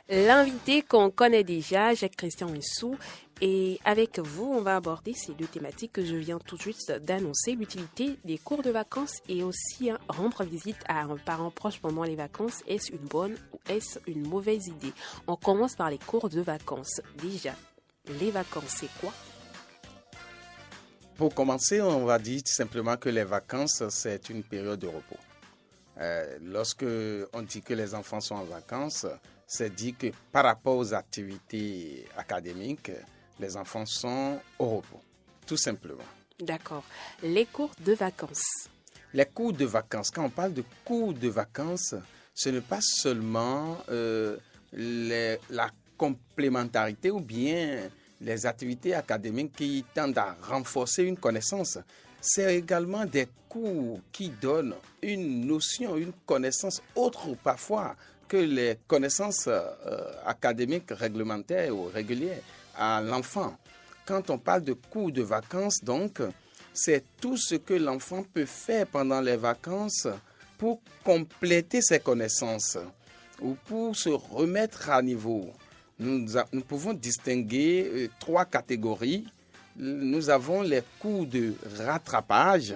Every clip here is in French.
L'invité qu'on connaît déjà, Jacques-Christian Issou, et avec vous, on va aborder ces deux thématiques que je viens tout de suite d'annoncer, l'utilité des cours de vacances et aussi rendre visite à un parent proche pendant les vacances. Est-ce une bonne ou est-ce une mauvaise idée? On commence par les cours de vacances. Déjà, les vacances, c'est quoi? Pour commencer, on va dire simplement que les vacances, c'est une période de repos. Lorsque on dit que les enfants sont en vacances, c'est dit que par rapport aux activités académiques, les enfants sont au repos, tout simplement. D'accord. Les cours de vacances. Les cours de vacances, quand on parle de cours de vacances, ce n'est pas seulement la complémentarité ou bien les activités académiques qui tendent à renforcer une connaissance. C'est également des cours qui donnent une notion, une connaissance autre parfois que les connaissances académiques réglementaires ou régulières à l'enfant. Quand on parle de cours de vacances, donc, c'est tout ce que l'enfant peut faire pendant les vacances pour compléter ses connaissances ou pour se remettre à niveau. Nous pouvons distinguer trois catégories. Nous avons les cours de rattrapage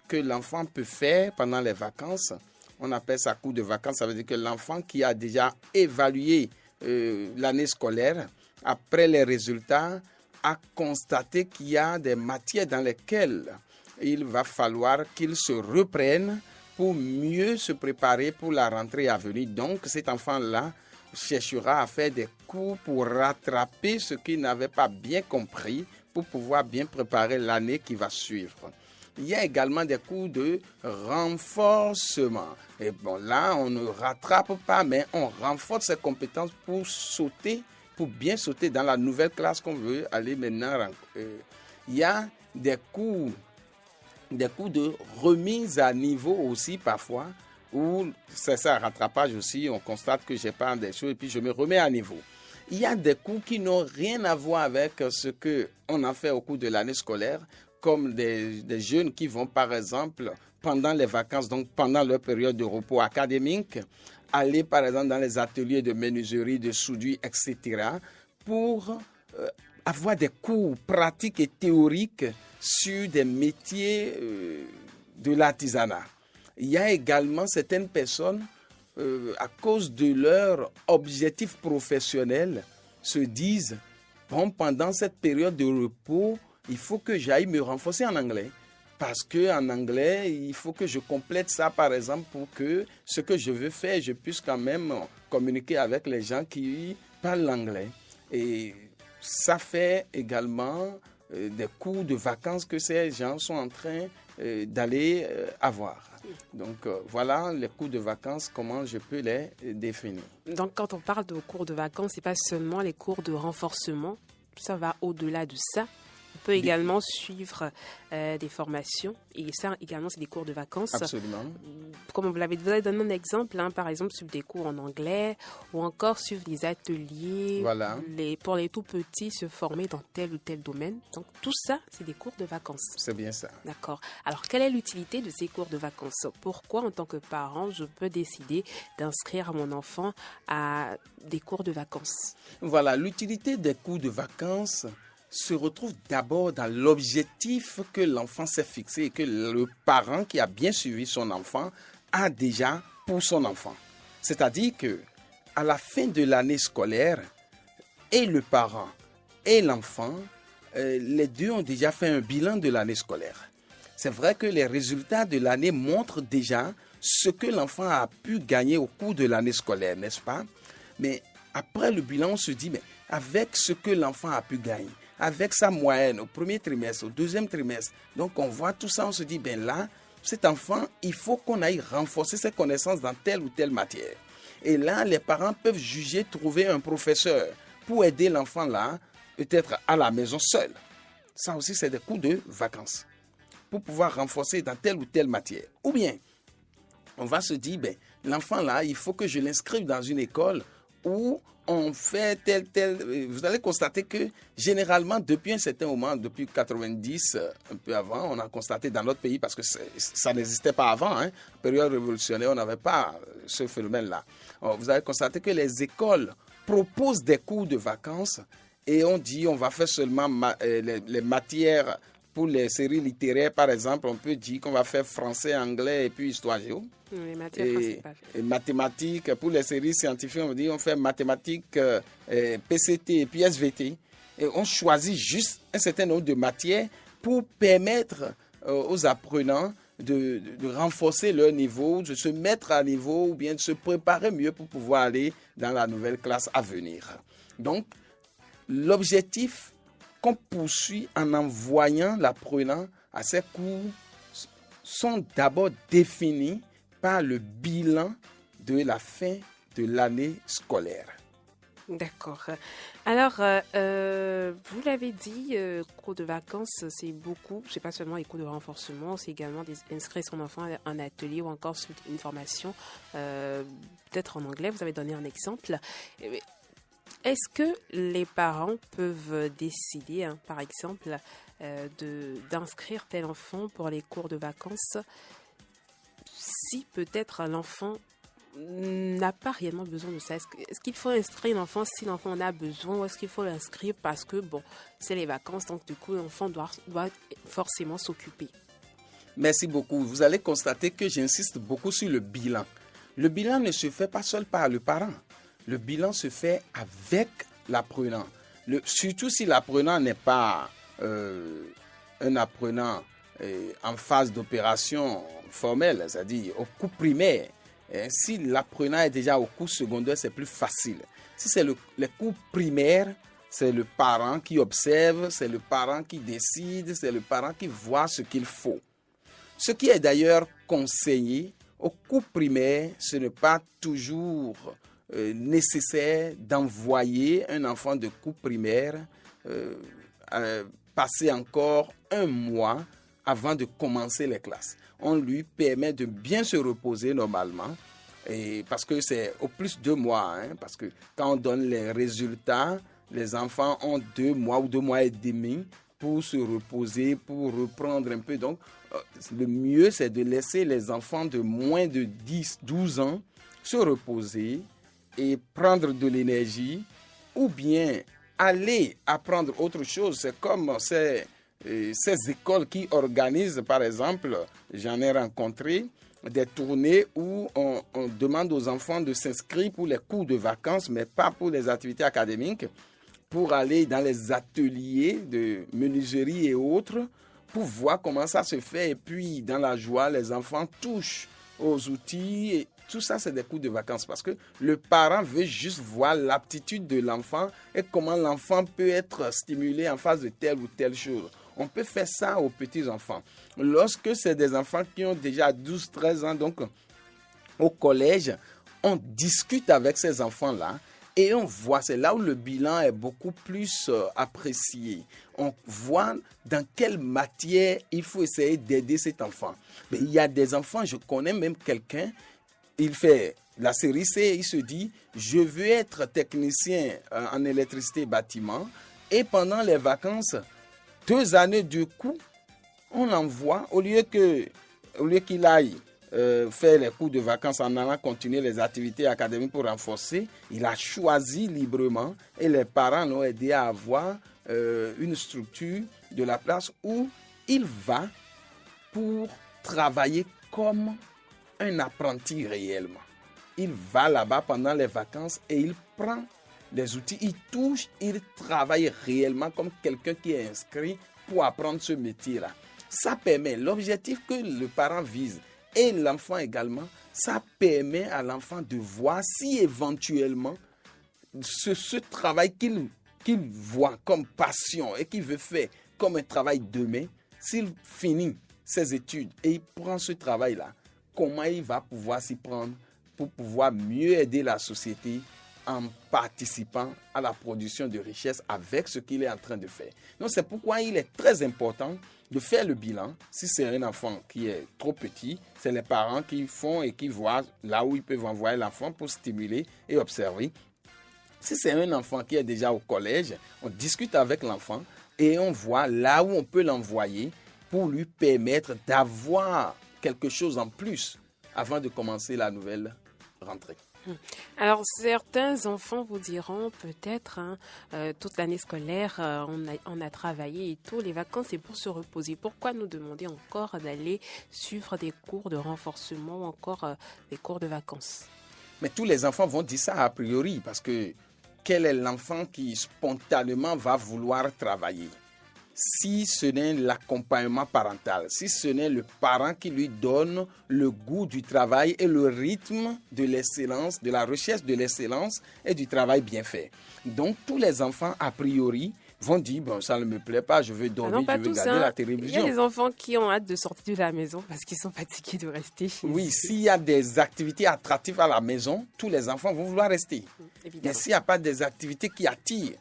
que l'enfant peut faire pendant les vacances. On appelle ça cours de vacances. Ça veut dire que l'enfant qui a déjà évalué l'année scolaire, après les résultats, a constaté qu'il y a des matières dans lesquelles il va falloir qu'il se reprenne pour mieux se préparer pour la rentrée à venir. Donc, cet enfant-là cherchera à faire des cours pour rattraper ce qu'il n'avait pas bien compris pour pouvoir bien préparer l'année qui va suivre. Il y a également des cours de renforcement. Et bon, là, on ne rattrape pas, mais on renforce ses compétences pour sauter, pour bien sauter dans la nouvelle classe qu'on veut aller maintenant. Il y a des cours de remise à niveau aussi parfois, où c'est ça, rattrapage aussi, on constate que j'ai pas des choses et puis je me remets à niveau. Il y a des cours qui n'ont rien à voir avec ce qu'on a fait au cours de l'année scolaire, comme des jeunes qui vont par exemple pendant les vacances, donc pendant leur période de repos académique, aller par exemple dans les ateliers de menuiserie, de soudure, etc. pour avoir des cours pratiques et théoriques sur des métiers de l'artisanat. Il y a également certaines personnes, à cause de leur objectif professionnel, se disent, bon, pendant cette période de repos, il faut que j'aille me renforcer en anglais. Parce qu'en anglais, il faut que je complète ça, par exemple, pour que ce que je veux faire, je puisse quand même communiquer avec les gens qui parlent l'anglais. Et ça fait également des cours de vacances que ces gens sont en train d'aller avoir. Donc voilà les cours de vacances, comment je peux les définir. Donc quand on parle de cours de vacances, ce n'est pas seulement les cours de renforcement, ça va au-delà de ça. On peut également suivre des formations et ça également c'est des cours de vacances. Absolument. Comme vous l'avez donné un exemple, par exemple sur des cours en anglais ou encore sur des ateliers. Voilà. Pour les tout petits se former dans tel ou tel domaine. Donc tout ça c'est des cours de vacances. C'est bien ça. D'accord. Alors quelle est l'utilité de ces cours de vacances? Pourquoi en tant que parent je peux décider d'inscrire mon enfant à des cours de vacances? Voilà, l'utilité des cours de vacances se retrouve d'abord dans l'objectif que l'enfant s'est fixé et que le parent qui a bien suivi son enfant a déjà pour son enfant. C'est-à-dire que à la fin de l'année scolaire, et le parent et l'enfant, les deux ont déjà fait un bilan de l'année scolaire. C'est vrai que les résultats de l'année montrent déjà ce que l'enfant a pu gagner au cours de l'année scolaire, n'est-ce pas? Mais après le bilan, on se dit, mais avec ce que l'enfant a pu gagner, avec sa moyenne au premier trimestre, au deuxième trimestre. Donc, on voit tout ça, on se dit, ben là, cet enfant, il faut qu'on aille renforcer ses connaissances dans telle ou telle matière. Et là, les parents peuvent juger, trouver un professeur pour aider l'enfant là, peut-être à la maison seul. Ça aussi, c'est des cours de vacances pour pouvoir renforcer dans telle ou telle matière. Ou bien, on va se dire, ben, l'enfant là, il faut que je l'inscrive dans une école où on fait tel. Vous allez constater que généralement, depuis un certain moment, depuis 90, un peu avant, on a constaté dans notre pays, parce que ça n'existait pas avant, hein, période révolutionnaire, on n'avait pas ce phénomène-là. Alors, vous avez constaté que les écoles propose des cours de vacances et on dit on va faire seulement les matières pour les séries littéraires, par exemple, on peut dire qu'on va faire français, anglais et puis histoire géo. Les matières principales. Et mathématiques, pour les séries scientifiques, on dit on fait mathématiques, PCT et puis SVT. Et on choisit juste un certain nombre de matières pour permettre aux apprenants de renforcer leur niveau, de se mettre à niveau ou bien de se préparer mieux pour pouvoir aller dans la nouvelle classe à venir. Donc, l'objectif qu'on poursuit en envoyant l'apprenant à ces cours sont d'abord définis par le bilan de la fin de l'année scolaire. D'accord. Alors, vous l'avez dit, cours de vacances, c'est beaucoup, c'est pas seulement les cours de renforcement, c'est également inscrire son enfant à un atelier ou encore une formation, peut-être en anglais, vous avez donné un exemple. Est-ce que les parents peuvent décider, par exemple, d'inscrire tel enfant pour les cours de vacances si peut-être l'enfant n'a pas réellement besoin de ça? Est-ce qu'il faut inscrire l'enfant si l'enfant en a besoin ou est-ce qu'il faut l'inscrire parce que, c'est les vacances, donc du coup, l'enfant doit forcément s'occuper? Merci beaucoup. Vous allez constater que j'insiste beaucoup sur le bilan. Le bilan ne se fait pas seul par le parent. Le bilan se fait avec l'apprenant. Surtout si l'apprenant n'est pas un apprenant en phase d'opération formelle, c'est-à-dire au cours primaire. Si l'apprenant est déjà au cours secondaire, c'est plus facile. Si c'est les cours primaires, c'est le parent qui observe, c'est le parent qui décide, c'est le parent qui voit ce qu'il faut. Ce qui est d'ailleurs conseillé au cours primaire, ce n'est pas toujours nécessaire d'envoyer un enfant de cours primaire passer encore un mois avant de commencer les classes. On lui permet de bien se reposer normalement, et parce que c'est au plus 2 mois, parce que quand on donne les résultats, les enfants ont 2 mois ou 2 mois et demi pour se reposer, pour reprendre un peu. Donc, le mieux, c'est de laisser les enfants de moins de 10-12 ans se reposer et prendre de l'énergie, ou bien aller apprendre autre chose. C'est comme ces écoles qui organisent, par exemple, j'en ai rencontré, des tournées où on demande aux enfants de s'inscrire pour les cours de vacances, mais pas pour les activités académiques, pour aller dans les ateliers de menuiserie et autres, pour voir comment ça se fait. Et puis, dans la joie, les enfants touchent aux outils. Et tout ça, c'est des cours de vacances parce que le parent veut juste voir l'aptitude de l'enfant et comment l'enfant peut être stimulé en face de telle ou telle chose. On peut faire ça aux petits-enfants. Lorsque c'est des enfants qui ont déjà 12-13 ans, donc au collège, on discute avec ces enfants-là et on voit, c'est là où le bilan est beaucoup plus apprécié. On voit dans quelle matière il faut essayer d'aider cet enfant. Mais il y a des enfants, je connais même quelqu'un, il fait la série C, il se dit, je veux être technicien en électricité et bâtiment, et pendant les vacances, 2 années du coup, on l'envoie, au lieu qu'il aille faire les cours de vacances en allant continuer les activités académiques pour renforcer, il a choisi librement et les parents l'ont aidé à avoir une structure de la place où il va pour travailler comme un apprenti réellement. Il va là-bas pendant les vacances et il prend les outils, il touche, il travaille réellement comme quelqu'un qui est inscrit pour apprendre ce métier-là. Ça permet, l'objectif que le parent vise et l'enfant également, ça permet à l'enfant de voir si éventuellement ce travail qu'il voit comme passion et qu'il veut faire comme un travail demain, s'il finit ses études et il prend ce travail-là, comment il va pouvoir s'y prendre pour pouvoir mieux aider la société en participant à la production de richesses avec ce qu'il est en train de faire. Donc c'est pourquoi il est très important de faire le bilan. Si c'est un enfant qui est trop petit, c'est les parents qui font et qui voient là où ils peuvent envoyer l'enfant pour stimuler et observer. Si c'est un enfant qui est déjà au collège, on discute avec l'enfant et on voit là où on peut l'envoyer pour lui permettre d'avoir quelque chose en plus avant de commencer la nouvelle rentrée. Alors, certains enfants vous diront peut-être, toute l'année scolaire, on a travaillé et tout, les vacances, c'est pour se reposer. Pourquoi nous demander encore d'aller suivre des cours de renforcement ou encore des cours de vacances? Mais tous les enfants vont dire ça a priori, parce que quel est l'enfant qui spontanément va vouloir travailler? Si ce n'est l'accompagnement parental, si ce n'est le parent qui lui donne le goût du travail et le rythme de l'excellence, de la recherche de l'excellence et du travail bien fait. Donc tous les enfants, a priori, vont dire, bon, ça ne me plaît pas, je veux dormir, Non, pas je veux tous, regarder la télévision. Il y a des enfants qui ont hâte de sortir de la maison parce qu'ils sont fatigués de rester chez eux. Oui, s'il y a des activités attractives à la maison, tous les enfants vont vouloir rester. Évidemment. Mais s'il n'y a pas des activités qui attirent,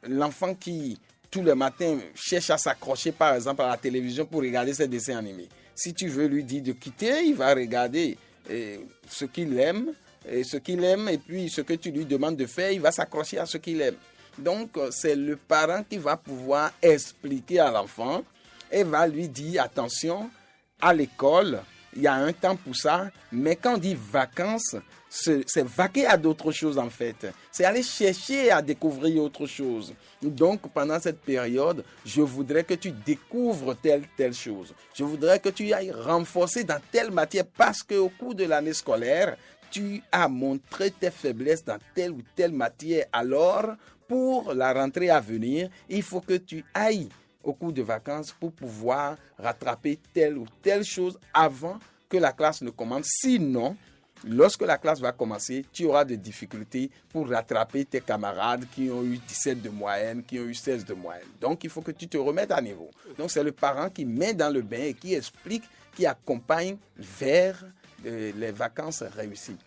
l'enfant qui, tous les matins, cherche à s'accrocher, par exemple, à la télévision pour regarder ses dessins animés, si tu veux lui dire de quitter, il va regarder ce qu'il aime, et puis ce que tu lui demandes de faire, il va s'accrocher à ce qu'il aime. Donc, c'est le parent qui va pouvoir expliquer à l'enfant et va lui dire, attention, à l'école, il y a un temps pour ça, mais quand on dit vacances, c'est vaquer à d'autres choses en fait. C'est aller chercher à découvrir autre chose. Donc, pendant cette période, je voudrais que tu découvres telle chose. Je voudrais que tu ailles renforcer dans telle matière parce qu'au cours de l'année scolaire, tu as montré tes faiblesses dans telle ou telle matière. Alors, pour la rentrée à venir, il faut que tu ailles au cours de vacances pour pouvoir rattraper telle ou telle chose avant que la classe ne commence. Sinon, lorsque la classe va commencer, tu auras des difficultés pour rattraper tes camarades qui ont eu 17 de moyenne, qui ont eu 16 de moyenne. Donc, il faut que tu te remettes à niveau. Donc, c'est le parent qui met dans le bain et qui explique, qui accompagne vers les vacances réussies.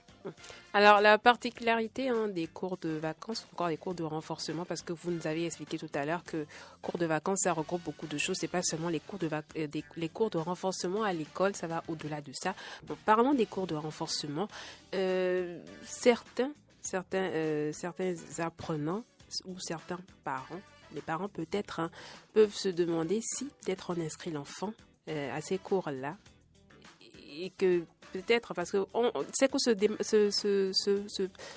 Alors, la particularité des cours de vacances, encore des cours de renforcement, parce que vous nous avez expliqué tout à l'heure que cours de vacances, ça regroupe beaucoup de choses. C'est pas seulement les cours les cours de renforcement à l'école, ça va au-delà de ça. Bon, parlons des cours de renforcement. Certains apprenants ou certains parents, les parents peut-être, peuvent se demander si peut-être on inscrit l'enfant à ces cours-là. Et que peut-être, parce que ces cours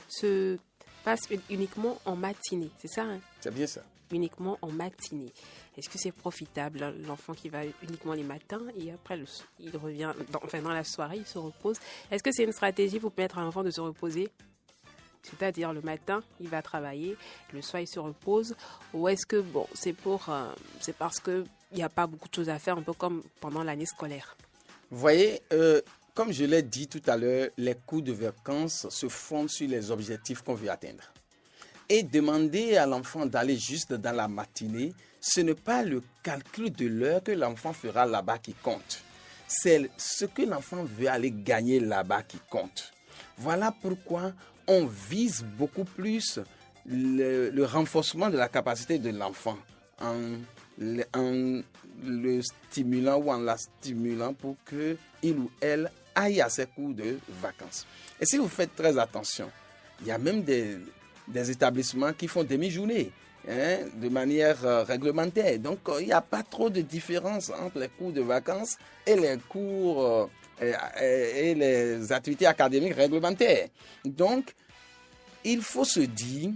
se passent uniquement en matinée, c'est ça C'est bien ça. Uniquement en matinée. Est-ce que c'est profitable, l'enfant qui va uniquement les matins et après il revient, dans la soirée, il se repose? Est-ce que c'est une stratégie pour permettre à l'enfant de se reposer? C'est-à-dire le matin, il va travailler, le soir, il se repose? Ou est-ce que c'est parce qu'il n'y a pas beaucoup de choses à faire, un peu comme pendant l'année scolaire? Vous voyez, comme je l'ai dit tout à l'heure, les cours de vacances se fondent sur les objectifs qu'on veut atteindre. Et demander à l'enfant d'aller juste dans la matinée, ce n'est pas le calcul de l'heure que l'enfant fera là-bas qui compte. C'est ce que l'enfant veut aller gagner là-bas qui compte. Voilà pourquoi on vise beaucoup plus le renforcement de la capacité de l'enfant en le stimulant ou en la stimulant pour qu'il ou elle aille à ses cours de vacances. Et si vous faites très attention, il y a même des établissements qui font demi-journée de manière réglementaire. Donc, il n'y a pas trop de différence entre les cours de vacances et les cours et les activités académiques réglementaires. Donc, il faut se dire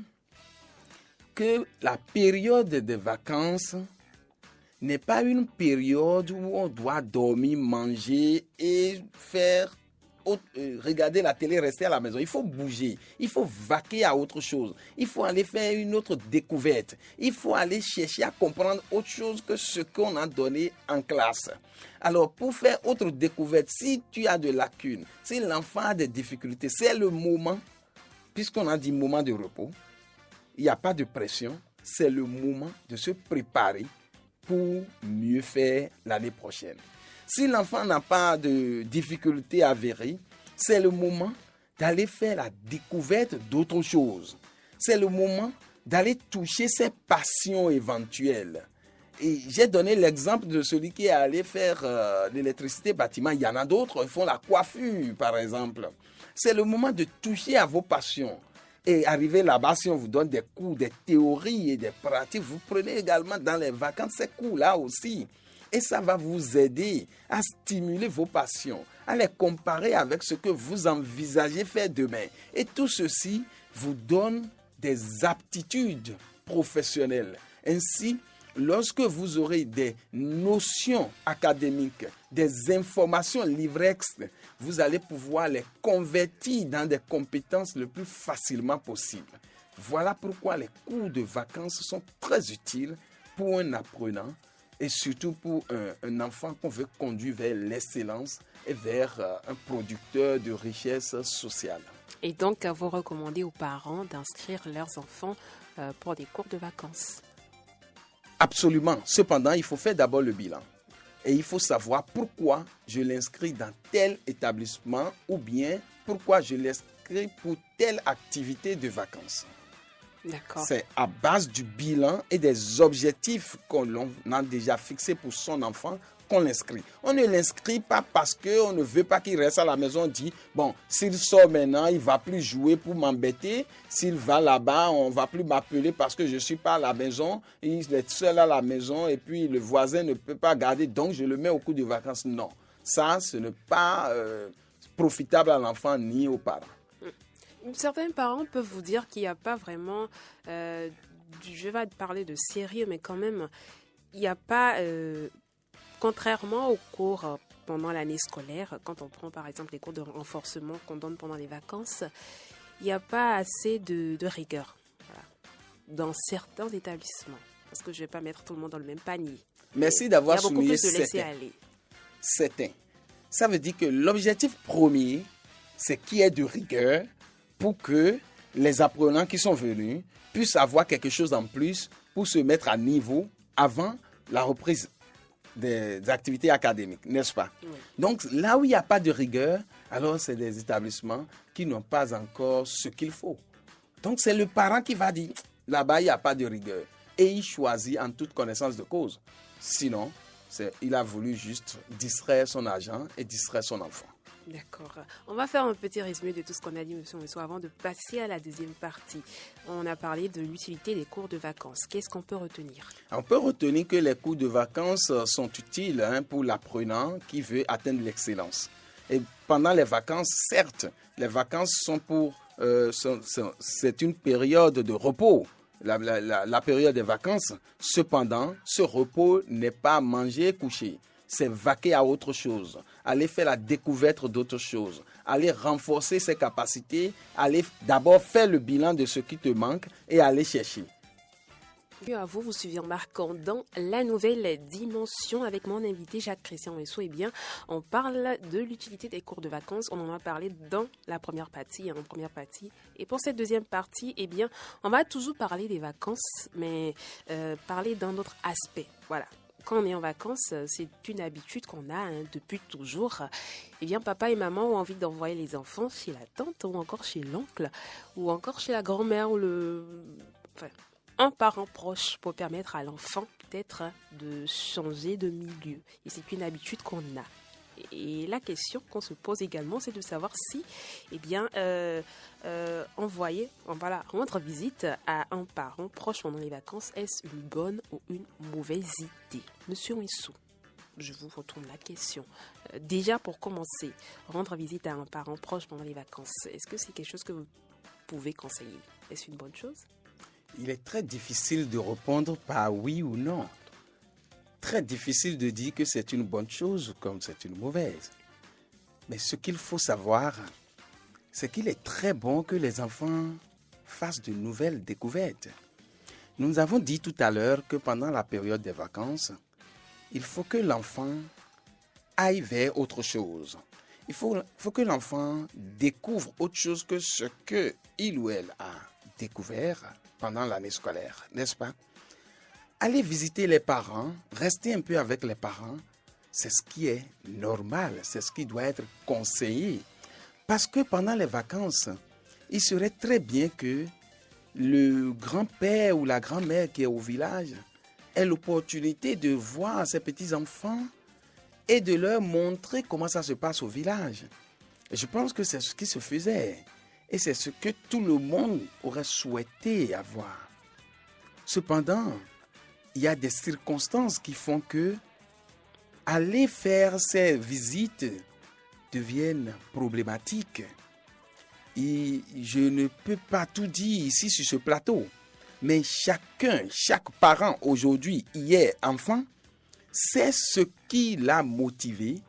que la période de vacances n'est pas une période où on doit dormir, manger et regarder la télé, rester à la maison. Il faut bouger, il faut vaquer à autre chose, il faut aller faire une autre découverte, il faut aller chercher à comprendre autre chose que ce qu'on a donné en classe. Alors, pour faire autre découverte, si tu as des lacunes, si l'enfant a des difficultés, c'est le moment, puisqu'on a dit moment de repos, il n'y a pas de pression, c'est le moment de se préparer pour mieux faire l'année prochaine. Si l'enfant n'a pas de difficultés avérées, c'est le moment d'aller faire la découverte d'autres choses. C'est le moment d'aller toucher ses passions éventuelles. Et j'ai donné l'exemple de celui qui est allé faire l'électricité bâtiment. Il y en a d'autres, ils font la coiffure, par exemple. C'est le moment de toucher à vos passions. Et arriver là-bas, si on vous donne des cours, des théories et des pratiques, vous prenez également dans les vacances ces cours-là aussi. Et ça va vous aider à stimuler vos passions, à les comparer avec ce que vous envisagez faire demain. Et tout ceci vous donne des aptitudes professionnelles. Ainsi, lorsque vous aurez des notions académiques, des informations livresques, vous allez pouvoir les convertir dans des compétences le plus facilement possible. Voilà pourquoi les cours de vacances sont très utiles pour un apprenant et surtout pour un enfant qu'on veut conduire vers l'excellence et vers un producteur de richesse sociale. Et donc, vous recommandez aux parents d'inscrire leurs enfants pour des cours de vacances? Absolument. Cependant, il faut faire d'abord le bilan. Et il faut savoir pourquoi je l'inscris dans tel établissement ou bien pourquoi je l'inscris pour telle activité de vacances. D'accord. C'est à base du bilan et des objectifs qu'on a déjà fixés pour son enfant qu'on l'inscrit. On ne l'inscrit pas parce qu'on ne veut pas qu'il reste à la maison. On dit, bon, s'il sort maintenant, il ne va plus jouer pour m'embêter. S'il va là-bas, on ne va plus m'appeler parce que je ne suis pas à la maison. Il est seul à la maison et puis le voisin ne peut pas garder. Donc, je le mets au cours de vacances. Non, ça, ce n'est pas profitable à l'enfant ni aux parents. Certains parents peuvent vous dire qu'il n'y a pas vraiment, je vais parler de sérieux, mais quand même, il n'y a pas, contrairement aux cours pendant l'année scolaire, quand on prend par exemple les cours de renforcement qu'on donne pendant les vacances, il n'y a pas assez de rigueur dans certains établissements. Parce que je ne vais pas mettre tout le monde dans le même panier. Merci d'avoir souligné certains. Ça veut dire que l'objectif premier, c'est qu'il y ait de rigueur, pour que les apprenants qui sont venus puissent avoir quelque chose en plus pour se mettre à niveau avant la reprise des activités académiques, n'est-ce pas? Oui. Donc, là où il n'y a pas de rigueur, alors c'est des établissements qui n'ont pas encore ce qu'il faut. Donc, c'est le parent qui va dire, là-bas, il n'y a pas de rigueur. Et il choisit en toute connaissance de cause. Sinon, il a voulu juste distraire son agent et distraire son enfant. D'accord. On va faire un petit résumé de tout ce qu'on a dit, monsieur Ouesso, avant de passer à la deuxième partie. On a parlé de l'utilité des cours de vacances. Qu'est-ce qu'on peut retenir? On peut retenir que les cours de vacances sont utiles pour l'apprenant qui veut atteindre l'excellence. Et pendant les vacances, certes, les vacances sont c'est une période de repos. La période des vacances, cependant, ce repos n'est pas manger et coucher. C'est vaquer à autre chose, aller faire la découverte d'autres choses, aller renforcer ses capacités, aller d'abord faire le bilan de ce qui te manque et aller chercher. À vous, vous suivez en marquant dans la nouvelle dimension avec mon invité Jacques-Christian Ouesso. Eh bien, on parle de l'utilité des cours de vacances. On en a parlé dans la première partie, Et pour cette deuxième partie, eh bien, on va toujours parler des vacances, mais parler d'un autre aspect. Voilà. Quand on est en vacances, c'est une habitude qu'on a depuis toujours. Eh bien, papa et maman ont envie d'envoyer les enfants chez la tante ou encore chez l'oncle ou encore chez la grand-mère ou un parent proche pour permettre à l'enfant peut-être de changer de milieu. Et c'est une habitude qu'on a. Et la question qu'on se pose également, c'est de savoir si, eh bien, rendre visite à un parent proche pendant les vacances, est-ce une bonne ou une mauvaise idée? Monsieur Ouesso, je vous retourne la question. Déjà, pour commencer, rendre visite à un parent proche pendant les vacances, est-ce que c'est quelque chose que vous pouvez conseiller? Est-ce une bonne chose? Il est très difficile de répondre par oui ou non. Très difficile de dire que c'est une bonne chose comme c'est une mauvaise. Mais ce qu'il faut savoir, c'est qu'il est très bon que les enfants fassent de nouvelles découvertes. Nous avons dit tout à l'heure que pendant la période des vacances, il faut que l'enfant aille vers autre chose. Il faut que l'enfant découvre autre chose que ce qu'il ou elle a découvert pendant l'année scolaire, n'est-ce pas? Aller visiter les parents, rester un peu avec les parents, c'est ce qui est normal, c'est ce qui doit être conseillé. Parce que pendant les vacances, il serait très bien que le grand-père ou la grand-mère qui est au village ait l'opportunité de voir ses petits-enfants et de leur montrer comment ça se passe au village. Et je pense que c'est ce qui se faisait. Et c'est ce que tout le monde aurait souhaité avoir. Cependant, il y a des circonstances qui font que aller faire ces visites deviennent problématiques. Et je ne peux pas tout dire ici sur ce plateau, mais chaque parent aujourd'hui, hier, enfant, c'est ce qui l'a motivé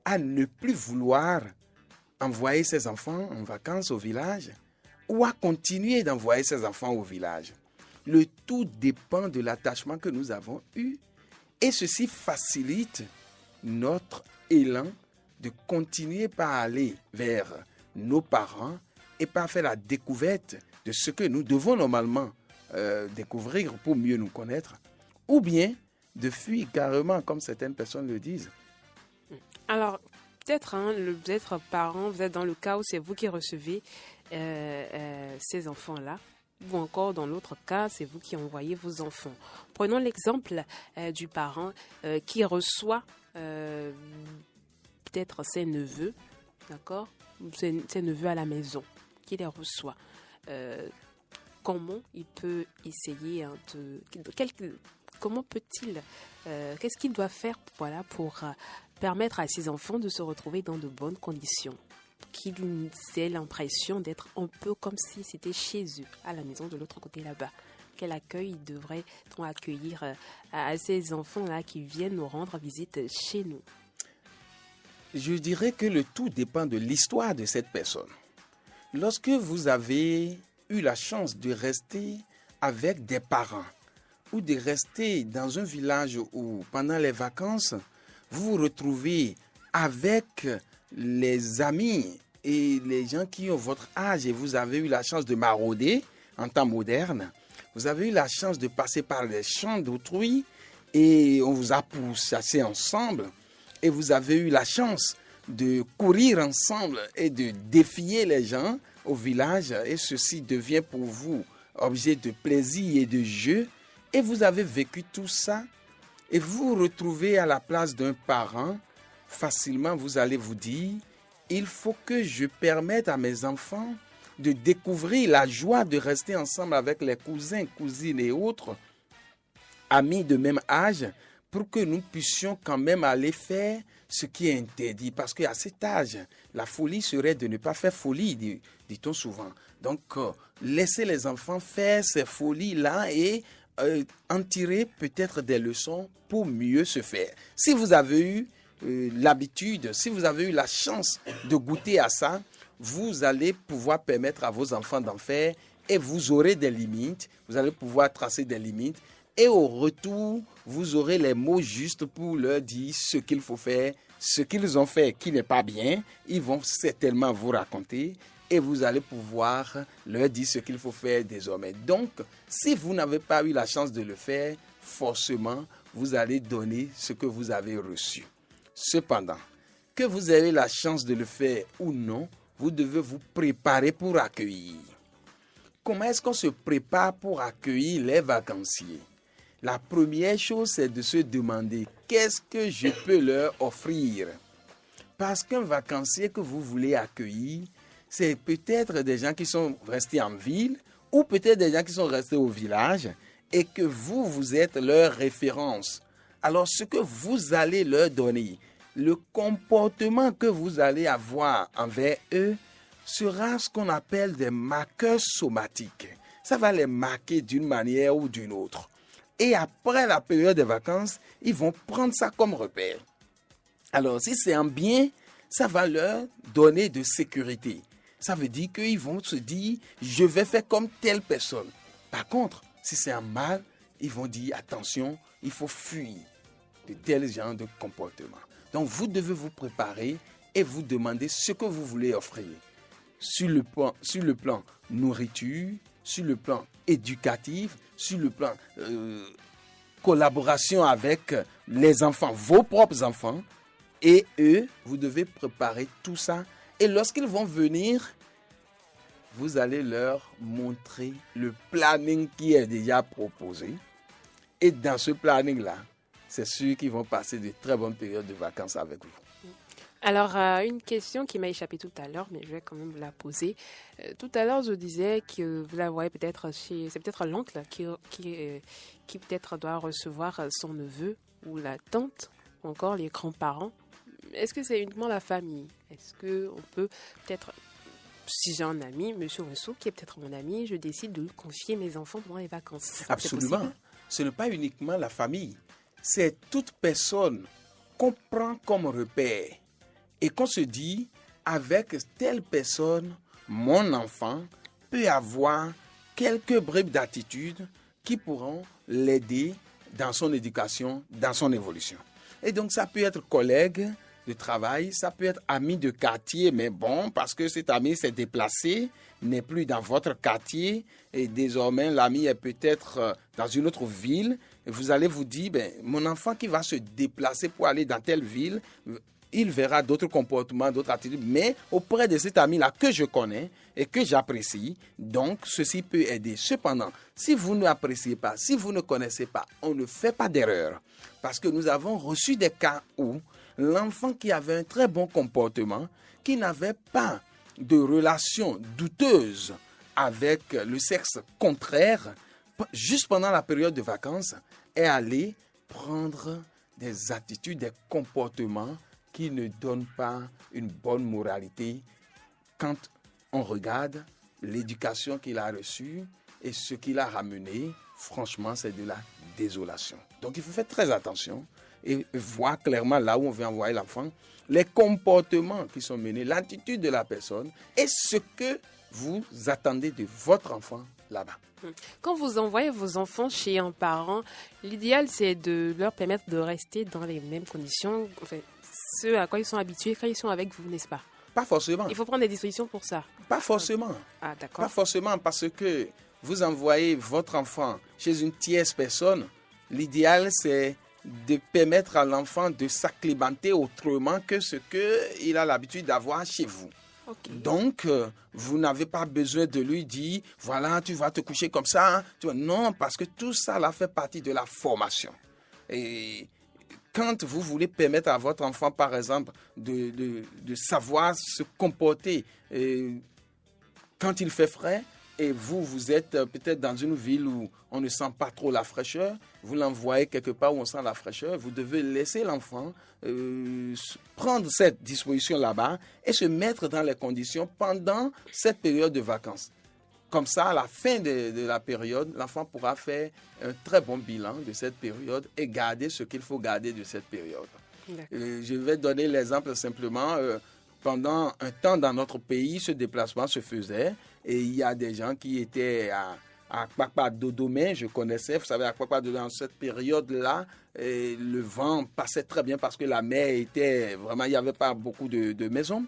à ne plus vouloir envoyer ses enfants en vacances au village ou à continuer d'envoyer ses enfants au village. Le tout dépend de l'attachement que nous avons eu et ceci facilite notre élan de continuer par aller vers nos parents et par faire la découverte de ce que nous devons normalement découvrir pour mieux nous connaître, ou bien de fuir carrément comme certaines personnes le disent. Alors, peut-être, vous êtes parent, vous êtes dans le cas où c'est vous qui recevez ces enfants-là, ou encore dans l'autre cas, c'est vous qui envoyez vos enfants. Prenons l'exemple du parent qui reçoit peut-être ses neveux, d'accord, ses neveux à la maison, qui les reçoit. Comment il peut essayer comment peut-il, qu'est-ce qu'il doit faire pour permettre à ses enfants de se retrouver dans de bonnes conditions, qu'ils aient l'impression d'être un peu comme si c'était chez eux, à la maison de l'autre côté là-bas. Quel accueil devrait-on accueillir à ces enfants-là qui viennent nous rendre visite chez nous? Je dirais que le tout dépend de l'histoire de cette personne. Lorsque vous avez eu la chance de rester avec des parents ou de rester dans un village où pendant les vacances, vous vous retrouvez avec les amis et les gens qui ont votre âge et vous avez eu la chance de marauder en temps moderne, vous avez eu la chance de passer par les champs d'autrui et on vous a pourchassé ensemble et vous avez eu la chance de courir ensemble et de défier les gens au village et ceci devient pour vous objet de plaisir et de jeu et vous avez vécu tout ça et vous vous retrouvez à la place d'un parent, facilement vous allez vous dire, il faut que je permette à mes enfants de découvrir la joie de rester ensemble avec les cousins, cousines et autres, amis de même âge, pour que nous puissions quand même aller faire ce qui est interdit. Parce qu'à cet âge, la folie serait de ne pas faire folie, dit-on souvent. Donc, laissez les enfants faire ces folies-là et en tirer peut-être des leçons pour mieux se faire. Si vous avez eu l'habitude, si vous avez eu la chance de goûter à ça, vous allez pouvoir permettre à vos enfants d'en faire et vous aurez des limites, vous allez pouvoir tracer des limites et au retour, vous aurez les mots justes pour leur dire ce qu'il faut faire, ce qu'ils ont fait qui n'est pas bien, ils vont certainement vous raconter et vous allez pouvoir leur dire ce qu'il faut faire désormais. Donc, si vous n'avez pas eu la chance de le faire, forcément, vous allez donner ce que vous avez reçu. Cependant, que vous ayez la chance de le faire ou non, vous devez vous préparer pour accueillir. Comment est-ce qu'on se prépare pour accueillir les vacanciers? La première chose, c'est de se demander qu'est-ce que je peux leur offrir. Parce qu'un vacancier que vous voulez accueillir, c'est peut-être des gens qui sont restés en ville ou peut-être des gens qui sont restés au village et que vous êtes leur référence. Alors, ce que vous allez leur donner, le comportement que vous allez avoir envers eux sera ce qu'on appelle des marqueurs somatiques. Ça va les marquer d'une manière ou d'une autre. Et après la période des vacances, ils vont prendre ça comme repère. Alors, si c'est un bien, ça va leur donner de sécurité. Ça veut dire qu'ils vont se dire, je vais faire comme telle personne. Par contre, si c'est un mal, ils vont dire, attention, il faut fuir de tels genres de comportements. Donc, vous devez vous préparer et vous demander ce que vous voulez offrir. Sur le plan nourriture, sur le plan éducatif, sur le plan collaboration avec les enfants, vos propres enfants, et eux, vous devez préparer tout ça. Et lorsqu'ils vont venir, vous allez leur montrer le planning qui est déjà proposé. Et dans ce planning-là, c'est sûr qu'ils vont passer de très bonnes périodes de vacances avec vous. Alors, une question qui m'a échappé tout à l'heure, mais je vais quand même vous la poser. Tout à l'heure, je disais que vous la voyez peut-être c'est peut-être l'oncle qui peut-être doit recevoir son neveu ou la tante ou encore les grands-parents. Est-ce que c'est uniquement la famille? Est-ce qu'on peut peut-être, si j'ai un ami, monsieur Rousseau, qui est peut-être mon ami, je décide de lui confier mes enfants pendant les vacances? Absolument. Ce n'est pas uniquement la famille. C'est toute personne qu'on prend comme repère et qu'on se dit, avec telle personne, mon enfant peut avoir quelques bribes d'attitude qui pourront l'aider dans son éducation, dans son évolution. Et donc, ça peut être collègue de travail, ça peut être ami de quartier, mais bon, parce que cet ami s'est déplacé, n'est plus dans votre quartier, et désormais, l'ami est peut-être dans une autre ville, et vous allez vous dire, mon enfant qui va se déplacer pour aller dans telle ville, il verra d'autres comportements, d'autres attitudes, mais auprès de cet ami-là que je connais et que j'apprécie, donc ceci peut aider. Cependant, si vous n'appréciez pas, si vous ne connaissez pas, on ne fait pas d'erreur. Parce que nous avons reçu des cas où l'enfant qui avait un très bon comportement, qui n'avait pas de relation douteuse avec le sexe contraire, juste pendant la période de vacances, est allé prendre des attitudes, des comportements qui ne donnent pas une bonne moralité quand on regarde l'éducation qu'il a reçue et ce qu'il a ramené. Franchement, c'est de la désolation. Donc, il faut faire très attention et voir clairement là où on veut envoyer l'enfant, les comportements qui sont menés, l'attitude de la personne et ce que vous attendez de votre enfant là-bas. Quand vous envoyez vos enfants chez un parent, l'idéal, c'est de leur permettre de rester dans les mêmes conditions, enfin, ce à quoi ils sont habitués quand ils sont avec vous, n'est-ce pas? Pas forcément. Il faut prendre des dispositions pour ça. Pas forcément. Ah, d'accord. Pas forcément, parce que vous envoyez votre enfant chez une tierce personne. L'idéal, c'est de permettre à l'enfant de s'acclimater autrement que ce qu'il a l'habitude d'avoir chez vous. Okay. Donc, vous n'avez pas besoin de lui dire, voilà, tu vas te coucher comme ça. Hein. Non, parce que tout ça là, fait partie de la formation. Et quand vous voulez permettre à votre enfant, par exemple, de savoir se comporter quand il fait frais, et vous êtes peut-être dans une ville où on ne sent pas trop la fraîcheur, vous l'envoyez quelque part où on sent la fraîcheur, vous devez laisser l'enfant prendre cette disposition là-bas et se mettre dans les conditions pendant cette période de vacances. Comme ça, à la fin de la période, l'enfant pourra faire un très bon bilan de cette période et garder ce qu'il faut garder de cette période. Je vais donner l'exemple simplement. Pendant un temps dans notre pays, ce déplacement se faisait et il y a des gens qui étaient à Akpakpa-Dodoma, je connaissais, vous savez, Akpakpa-Dodoma, dans cette période-là, le vent passait très bien parce que la mer était vraiment, il n'y avait pas beaucoup de maisons.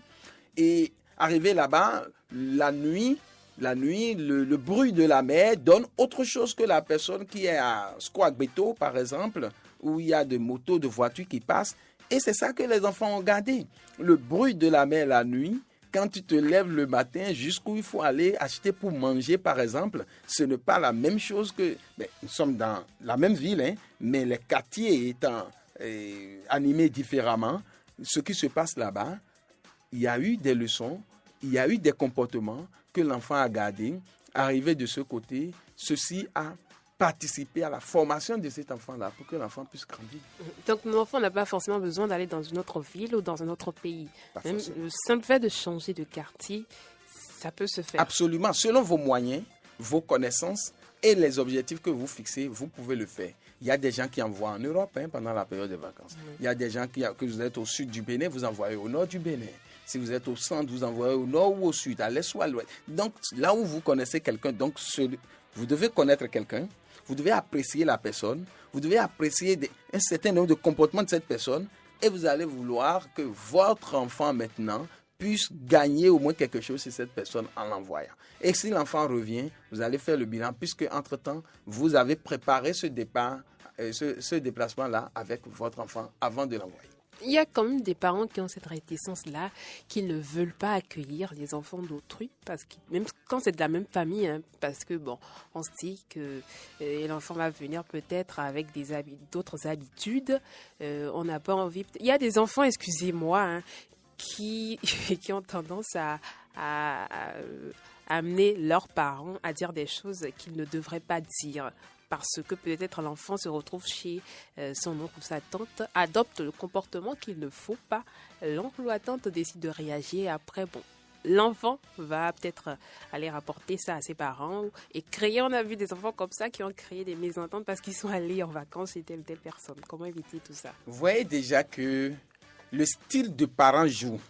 Et arrivé là-bas, la nuit, le bruit de la mer donne autre chose que la personne qui est à Squagbeto, par exemple, où il y a des motos, de voitures qui passent. Et c'est ça que les enfants ont gardé. Le bruit de la mer la nuit, quand tu te lèves le matin jusqu'où il faut aller acheter pour manger, par exemple, ce n'est pas la même chose que... nous sommes dans la même ville, hein, mais les quartiers étant animés différemment, ce qui se passe là-bas, il y a eu des leçons, il y a eu des comportements que l'enfant a gardés. Arrivé de ce côté, ceci a participer à la formation de cet enfant-là pour que l'enfant puisse grandir. Donc, l'enfant n'a pas forcément besoin d'aller dans une autre ville ou dans un autre pays. Même le simple fait de changer de quartier, ça peut se faire. Absolument. Selon vos moyens, vos connaissances et les objectifs que vous fixez, vous pouvez le faire. Il y a des gens qui envoient en Europe pendant la période de vacances. Il y a des gens que vous êtes au sud du Bénin, vous envoyez au nord du Bénin. Si vous êtes au centre, vous envoyez au nord ou au sud, à l'est ou à l'ouest. Donc, là où vous connaissez quelqu'un, donc vous devez connaître quelqu'un. Vous devez apprécier la personne, vous devez apprécier un certain nombre de comportements de cette personne et vous allez vouloir que votre enfant maintenant puisse gagner au moins quelque chose sur cette personne en l'envoyant. Et si l'enfant revient, vous allez faire le bilan puisque entre-temps, vous avez préparé ce départ, ce déplacement-là avec votre enfant avant de l'envoyer. Il y a quand même des parents qui ont cette réticence-là, qui ne veulent pas accueillir les enfants d'autrui, parce que même quand c'est de la même famille, hein, parce que bon, on se dit que l'enfant va venir peut-être avec d'autres habitudes, on n'a pas envie. Il y a des enfants, excusez-moi, hein, qui ont tendance à amener leurs parents à dire des choses qu'ils ne devraient pas dire. parce que peut-être l'enfant se retrouve chez son oncle ou sa tante, adopte le comportement qu'il ne faut pas. L'oncle ou la tante décide de réagir. Après, bon, l'enfant va peut-être aller rapporter ça à ses parents et créer, on a vu des enfants comme ça qui ont créé des mésententes parce qu'ils sont allés en vacances chez telle ou telle personne. Comment éviter tout ça? Vous voyez déjà que le style de parent joue.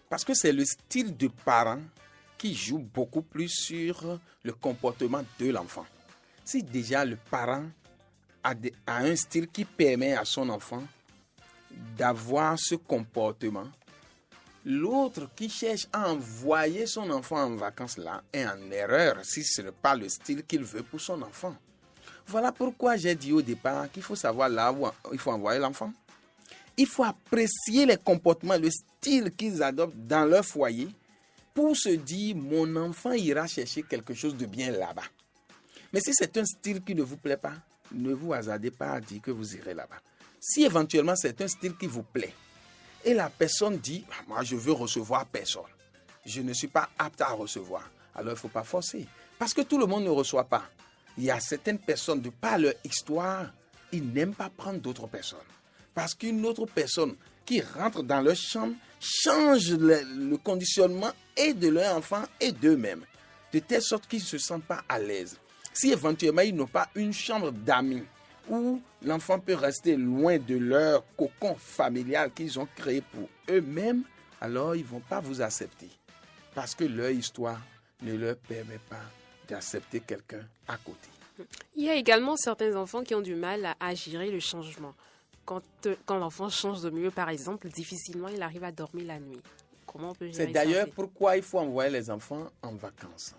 Parce que c'est le style de parent qui joue beaucoup plus sur le comportement de l'enfant. Si déjà le parent a un style qui permet à son enfant d'avoir ce comportement, l'autre qui cherche à envoyer son enfant en vacances là est en erreur si ce n'est pas le style qu'il veut pour son enfant. Voilà pourquoi j'ai dit au départ qu'il faut savoir là où il faut envoyer l'enfant. Il faut apprécier les comportements, le style qu'ils adoptent dans leur foyer pour se dire mon enfant ira chercher quelque chose de bien là-bas. Mais si c'est un style qui ne vous plaît pas, ne vous hasardez pas à dire que vous irez là-bas. Si éventuellement c'est un style qui vous plaît, et la personne dit, moi je veux recevoir personne, je ne suis pas apte à recevoir, alors il ne faut pas forcer. Parce que tout le monde ne reçoit pas. Il y a certaines personnes, de par leur histoire, ils n'aiment pas prendre d'autres personnes. Parce qu'une autre personne qui rentre dans leur chambre change le conditionnement et de leur enfant et d'eux-mêmes, de telle sorte qu'ils ne se sentent pas à l'aise. Si éventuellement ils n'ont pas une chambre d'amis, où l'enfant peut rester loin de leur cocon familial qu'ils ont créé pour eux-mêmes, alors ils ne vont pas vous accepter. Parce que leur histoire ne leur permet pas d'accepter quelqu'un à côté. Il y a également certains enfants qui ont du mal à gérer le changement. Quand l'enfant change de milieu, par exemple, difficilement il arrive à dormir la nuit. Comment on peut gérer ça? C'est d'ailleurs pourquoi il faut envoyer les enfants en vacances.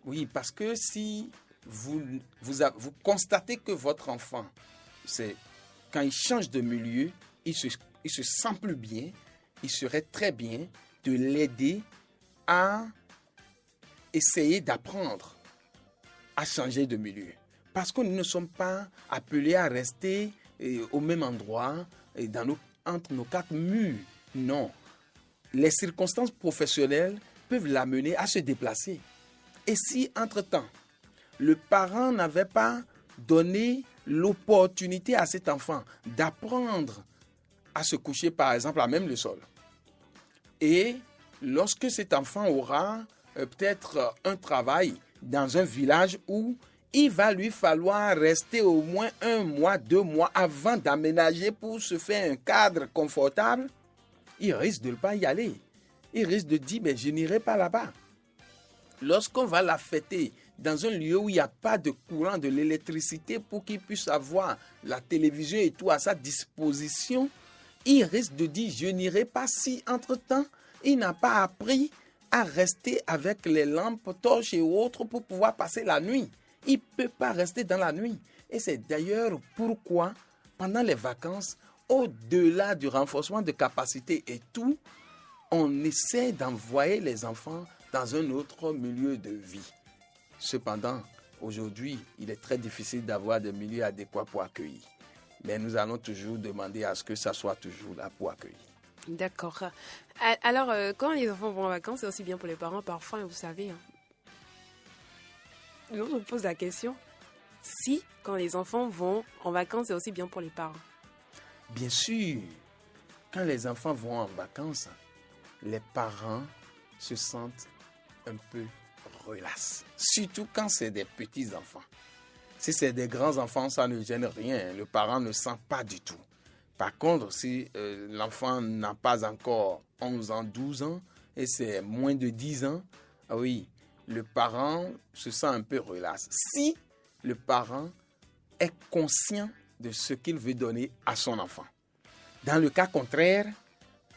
Oui, parce que si vous constatez que votre enfant, quand il change de milieu, il se sent plus bien, il serait très bien de l'aider à essayer d'apprendre à changer de milieu. Parce que nous ne sommes pas appelés à rester au même endroit, entre nos quatre murs. Non. Les circonstances professionnelles peuvent l'amener à se déplacer. Et si, entre-temps, le parent n'avait pas donné l'opportunité à cet enfant d'apprendre à se coucher, par exemple, à même le sol, et lorsque cet enfant aura peut-être un travail dans un village où il va lui falloir rester au moins 1 mois, 2 mois avant d'aménager pour se faire un cadre confortable, il risque de ne pas y aller. Il risque de dire, mais je n'irai pas là-bas. Lorsqu'on va l'affecter dans un lieu où il n'y a pas de courant, de l'électricité pour qu'il puisse avoir la télévision et tout à sa disposition, il risque de dire, je n'irai pas si entre-temps, il n'a pas appris à rester avec les lampes, torches et autres pour pouvoir passer la nuit. Il ne peut pas rester dans la nuit. Et c'est d'ailleurs pourquoi, pendant les vacances, au-delà du renforcement de capacité et tout, on essaie d'envoyer les enfants dans un autre milieu de vie. Cependant, aujourd'hui, il est très difficile d'avoir des milieux adéquats pour accueillir. Mais nous allons toujours demander à ce que ça soit toujours là pour accueillir. D'accord. Alors, quand les enfants vont en vacances, c'est aussi bien pour les parents parfois, vous savez. Je me pose la question. Si, quand les enfants vont en vacances, c'est aussi bien pour les parents. Bien sûr, quand les enfants vont en vacances, les parents se sentent un peu relax. Surtout quand c'est des petits-enfants. Si c'est des grands-enfants, ça ne gêne rien. Le parent ne sent pas du tout. Par contre, si l'enfant n'a pas encore 11 ans, 12 ans, et c'est moins de 10 ans, ah oui, le parent se sent un peu relax. Si le parent est conscient de ce qu'il veut donner à son enfant. Dans le cas contraire,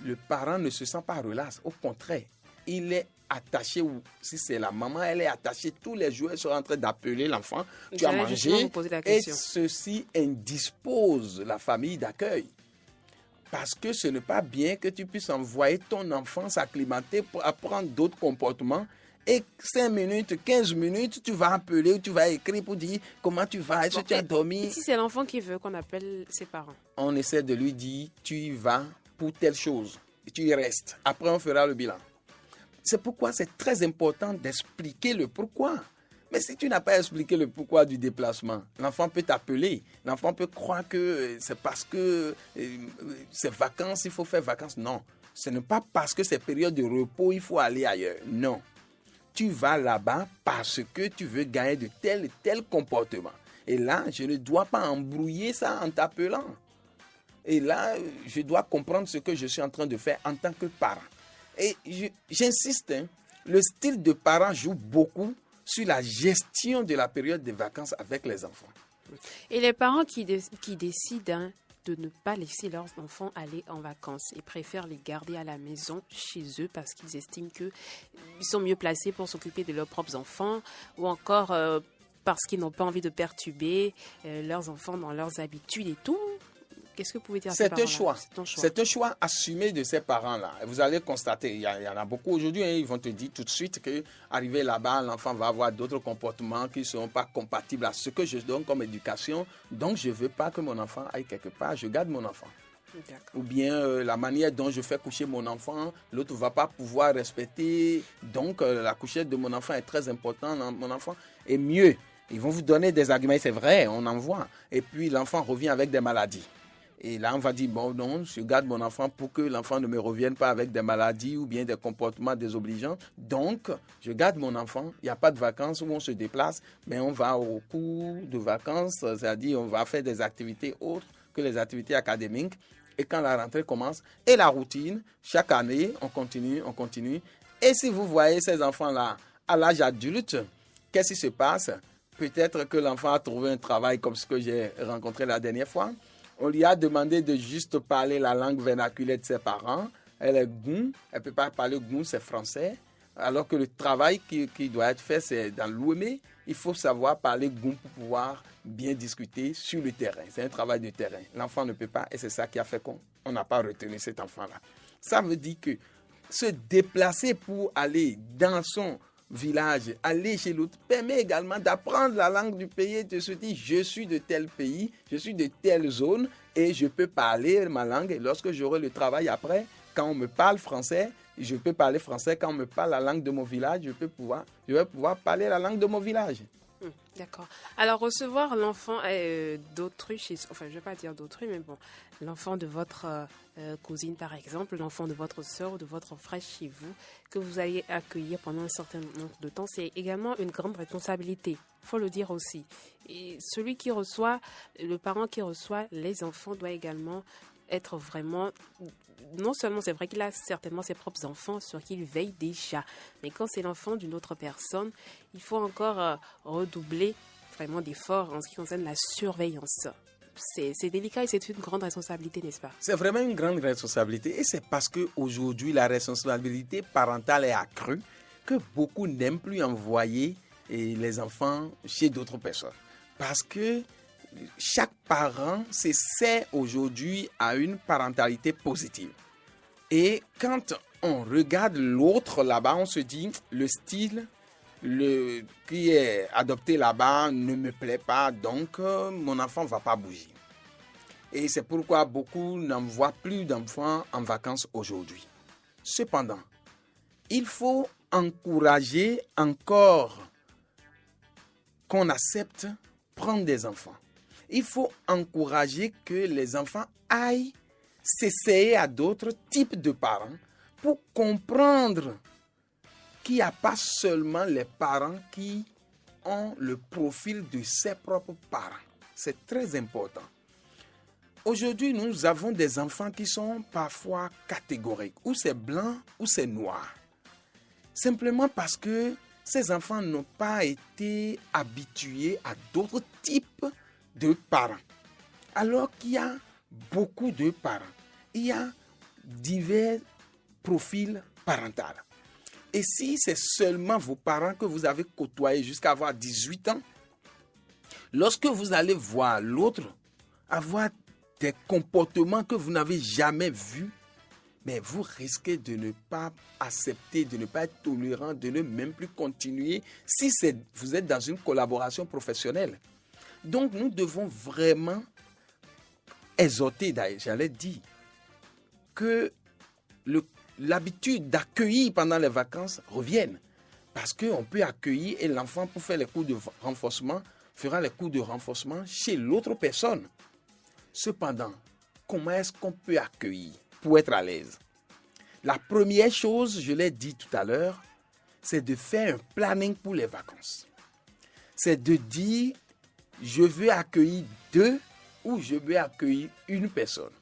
le parent ne se sent pas relax. Au contraire, il est attaché, ou si c'est la maman, elle est attachée. Tous les jours, elle sera en train d'appeler l'enfant. Tu as mangé. Et ceci indispose la famille d'accueil. Parce que ce n'est pas bien que tu puisses envoyer ton enfant s'acclimater pour apprendre d'autres comportements. Et 5 minutes, 15 minutes, tu vas appeler ou tu vas écrire pour dire comment tu vas, est-ce que tu as dormi. Si c'est l'enfant qui veut qu'on appelle ses parents. On essaie de lui dire, tu y vas pour telle chose. Et tu y restes. Après, on fera le bilan. C'est pourquoi c'est très important d'expliquer le pourquoi. Mais si tu n'as pas expliqué le pourquoi du déplacement, l'enfant peut t'appeler. L'enfant peut croire que c'est parce que c'est vacances, il faut faire vacances. Non, ce n'est pas parce que c'est période de repos, il faut aller ailleurs. Non, tu vas là-bas parce que tu veux gagner de tel et tel comportement. Et là, je ne dois pas embrouiller ça en t'appelant. Et là, je dois comprendre ce que je suis en train de faire en tant que parent. Et j'insiste, le style de parent joue beaucoup sur la gestion de la période des vacances avec les enfants. Et les parents qui décident de ne pas laisser leurs enfants aller en vacances et préfèrent les garder à la maison chez eux parce qu'ils estiment qu'ils sont mieux placés pour s'occuper de leurs propres enfants ou encore parce qu'ils n'ont pas envie de perturber leurs enfants dans leurs habitudes et tout. Qu'est-ce que vous pouvez dire à ces parents-là? C'est un choix assumé de ces parents-là. Vous allez constater, il y en a beaucoup aujourd'hui, ils vont te dire tout de suite qu'arrivé là-bas, l'enfant va avoir d'autres comportements qui ne seront pas compatibles à ce que je donne comme éducation. Donc, je ne veux pas que mon enfant aille quelque part, je garde mon enfant. D'accord. Ou bien la manière dont je fais coucher mon enfant, l'autre ne va pas pouvoir respecter. Donc, la couchette de mon enfant est très importante. Mon enfant est mieux. Ils vont vous donner des arguments, c'est vrai, on en voit. Et puis, l'enfant revient avec des maladies. Et là, on va dire, bon, non, je garde mon enfant pour que l'enfant ne me revienne pas avec des maladies ou bien des comportements désobligeants. Donc, je garde mon enfant. Il n'y a pas de vacances où on se déplace, mais on va au cours de vacances, c'est-à-dire on va faire des activités autres que les activités académiques. Et quand la rentrée commence, et la routine, chaque année, on continue. Et si vous voyez ces enfants-là à l'âge adulte, qu'est-ce qui se passe? Peut-être que l'enfant a trouvé un travail comme ce que j'ai rencontré la dernière fois. On lui a demandé de juste parler la langue vernaculaire de ses parents. Elle est Goum, elle ne peut pas parler Goum, c'est français. Alors que le travail qui doit être fait, c'est dans l'Ouémé. Il faut savoir parler Goum pour pouvoir bien discuter sur le terrain. C'est un travail de terrain. L'enfant ne peut pas et c'est ça qui a fait qu'on n'a pas retenu cet enfant-là. Ça veut dire que se déplacer pour aller dans son village, aller chez l'autre, permet également d'apprendre la langue du pays et de se dire je suis de tel pays, je suis de telle zone et je peux parler ma langue. Et lorsque j'aurai le travail après, quand on me parle français, je peux parler français. Quand on me parle la langue de mon village, je vais pouvoir parler la langue de mon village. D'accord. Alors, recevoir l'enfant d'autrui, enfin, je ne vais pas dire d'autrui, mais bon, l'enfant de votre cousine, par exemple, l'enfant de votre soeur ou de votre frère chez vous, que vous allez accueillir pendant un certain nombre de temps, c'est également une grande responsabilité. Il faut le dire aussi. Et celui qui reçoit, le parent qui reçoit les enfants doit également être vraiment... Non seulement c'est vrai qu'il a certainement ses propres enfants sur qui il veille déjà, mais quand c'est l'enfant d'une autre personne, il faut encore redoubler vraiment d'efforts en ce qui concerne la surveillance. C'est délicat et c'est une grande responsabilité, n'est-ce pas? C'est vraiment une grande responsabilité et c'est parce qu'aujourd'hui la responsabilité parentale est accrue que beaucoup n'aiment plus envoyer les enfants chez d'autres personnes. Parce que chaque parent s'essaie aujourd'hui à une parentalité positive. Et quand on regarde l'autre là-bas, on se dit le style qui est adopté là-bas ne me plaît pas, donc mon enfant ne va pas bouger. Et c'est pourquoi beaucoup n'envoient plus d'enfants en vacances aujourd'hui. Cependant, il faut encourager encore qu'on accepte prendre des enfants. Il faut encourager que les enfants aillent s'essayer à d'autres types de parents pour comprendre qu'il n'y a pas seulement les parents qui ont le profil de ses propres parents. C'est très important. Aujourd'hui, nous avons des enfants qui sont parfois catégoriques, ou c'est blanc ou c'est noir. Simplement parce que ces enfants n'ont pas été habitués à d'autres types de parents. Alors qu'il y a beaucoup de parents. Il y a divers profils parentaux. Et si c'est seulement vos parents que vous avez côtoyés jusqu'à avoir 18 ans, lorsque vous allez voir l'autre avoir des comportements que vous n'avez jamais vus, mais vous risquez de ne pas accepter, de ne pas être tolérant, de ne même plus continuer si vous êtes dans une collaboration professionnelle. Donc, nous devons vraiment exhorter, d'ailleurs, j'allais dire, que l'habitude d'accueillir pendant les vacances revienne. Parce qu'on peut accueillir et l'enfant, pour faire les cours de renforcement, fera les cours de renforcement chez l'autre personne. Cependant, comment est-ce qu'on peut accueillir pour être à l'aise? La première chose, je l'ai dit tout à l'heure, c'est de faire un planning pour les vacances. C'est de dire, je veux accueillir 2 ou je veux accueillir une personne.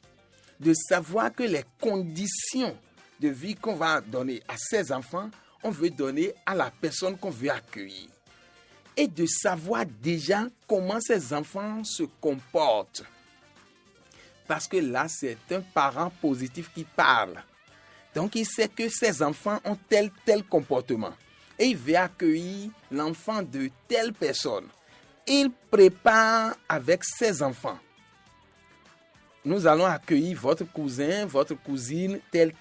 De savoir que les conditions de vie qu'on va donner à ces enfants, on veut donner à la personne qu'on veut accueillir. Et de savoir déjà comment ces enfants se comportent. Parce que là, c'est un parent positif qui parle. Donc, il sait que ces enfants ont tel comportement. Et il veut accueillir l'enfant de telle personne. Il prépare avec ses enfants. Nous allons accueillir votre cousin, votre cousine, tel.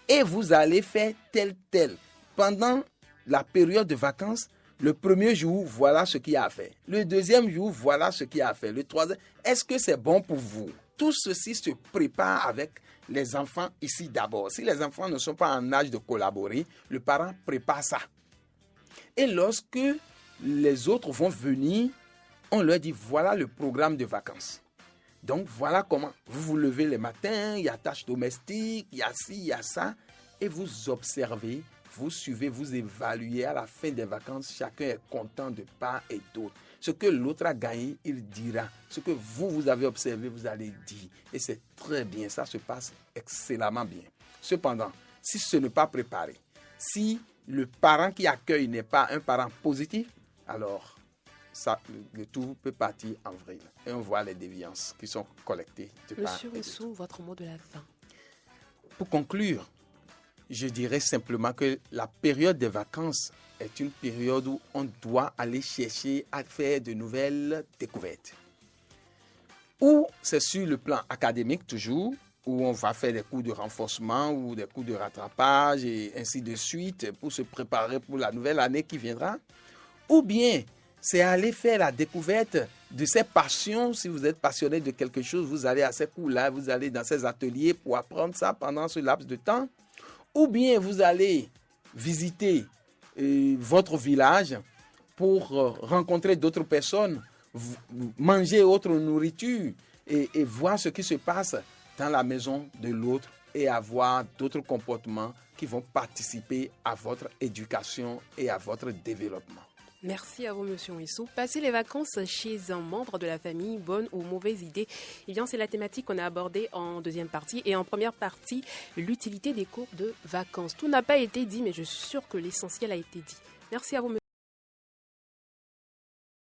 Et vous allez faire tel. Pendant la période de vacances, le premier jour, voilà ce qu'il y a à faire. Le deuxième jour, voilà ce qu'il y a à faire. Le troisième, est-ce que c'est bon pour vous? Tout ceci se prépare avec les enfants ici d'abord. Si les enfants ne sont pas en âge de collaborer, le parent prépare ça. Et lorsque les autres vont venir, on leur dit, voilà le programme de vacances. Donc, voilà comment vous vous levez le matin, il y a tâches domestiques, il y a ci, il y a ça. Et vous observez, vous suivez, vous évaluez. À la fin des vacances, chacun est content de part et d'autre. Ce que l'autre a gagné, il dira. Ce que vous avez observé, vous allez dire. Et c'est très bien, ça se passe excellemment bien. Cependant, si ce n'est pas préparé, si le parent qui accueille n'est pas un parent positif, alors ça, le tout peut partir en vrille. Et on voit les déviances qui sont collectées. Monsieur Issou, votre mot de la fin. Pour conclure, je dirais simplement que la période des vacances est une période où on doit aller chercher à faire de nouvelles découvertes. Ou c'est sur le plan académique toujours, où on va faire des cours de renforcement ou des cours de rattrapage et ainsi de suite pour se préparer pour la nouvelle année qui viendra. Ou bien c'est aller faire la découverte de ses passions. Si vous êtes passionné de quelque chose, vous allez à ces cours-là, vous allez dans ces ateliers pour apprendre ça pendant ce laps de temps. Ou bien vous allez visiter votre village pour rencontrer d'autres personnes, manger autre nourriture et voir ce qui se passe dans la maison de l'autre et avoir d'autres comportements qui vont participer à votre éducation et à votre développement. Merci à vous, Monsieur Issou. Passer les vacances chez un membre de la famille, bonne ou mauvaise idée? Eh bien, c'est la thématique qu'on a abordée en deuxième partie. Et en première partie, l'utilité des cours de vacances. Tout n'a pas été dit, mais je suis sûre que l'essentiel a été dit. Merci à vous, Monsieur.